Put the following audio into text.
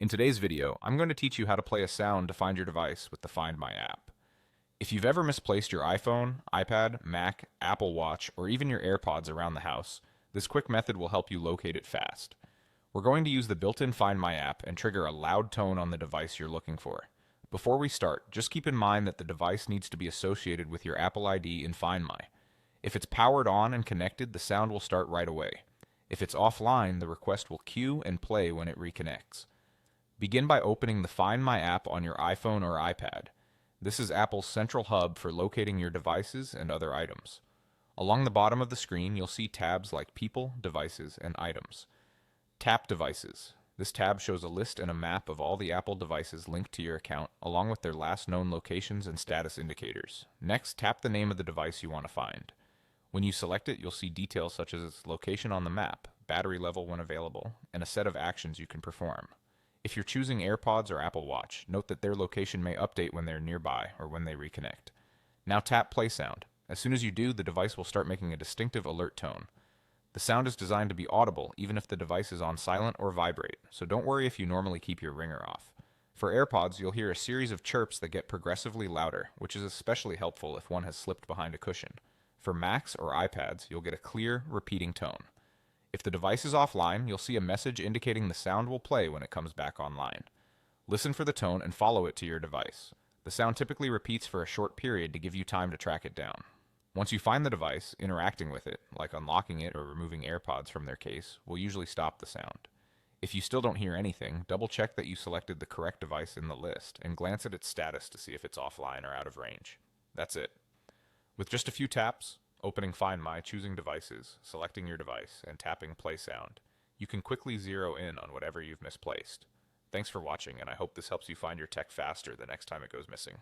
In today's video, I'm going to teach you how to play a sound to find your device with the Find My app. If you've ever misplaced your iPhone, iPad, Mac, Apple Watch, or even your AirPods around the house, this quick method will help you locate it fast. We're going to use the built-in Find My app and trigger a loud tone on the device you're looking for. Before we start, just keep in mind that the device needs to be associated with your Apple ID in Find My. If it's powered on and connected, the sound will start right away. If it's offline, the request will queue and play when it reconnects. Begin by opening the Find My app on your iPhone or iPad. This is Apple's central hub for locating your devices and other items. Along the bottom of the screen, you'll see tabs like People, Devices, and Items. Tap Devices. This tab shows a list and a map of all the Apple devices linked to your account, along with their last known locations and status indicators. Next, tap the name of the device you want to find. When you select it, you'll see details such as its location on the map, battery level when available, and a set of actions you can perform. If you're choosing AirPods or Apple Watch, note that their location may update when they're nearby or when they reconnect. Now tap Play Sound. As soon as you do, the device will start making a distinctive alert tone. The sound is designed to be audible even if the device is on silent or vibrate, so don't worry if you normally keep your ringer off. For AirPods, you'll hear a series of chirps that get progressively louder, which is especially helpful if one has slipped behind a cushion. For Macs or iPads, you'll get a clear, repeating tone. If the device is offline, you'll see a message indicating the sound will play when it comes back online. Listen for the tone and follow it to your device. The sound typically repeats for a short period to give you time to track it down. Once you find the device, interacting with it, like unlocking it or removing AirPods from their case, will usually stop the sound. If you still don't hear anything, double check that you selected the correct device in the list and glance at its status to see if it's offline or out of range. That's it. With just a few taps, opening Find My, choosing devices, selecting your device, and tapping Play Sound, you can quickly zero in on whatever you've misplaced. Thanks for watching, and I hope this helps you find your tech faster the next time it goes missing.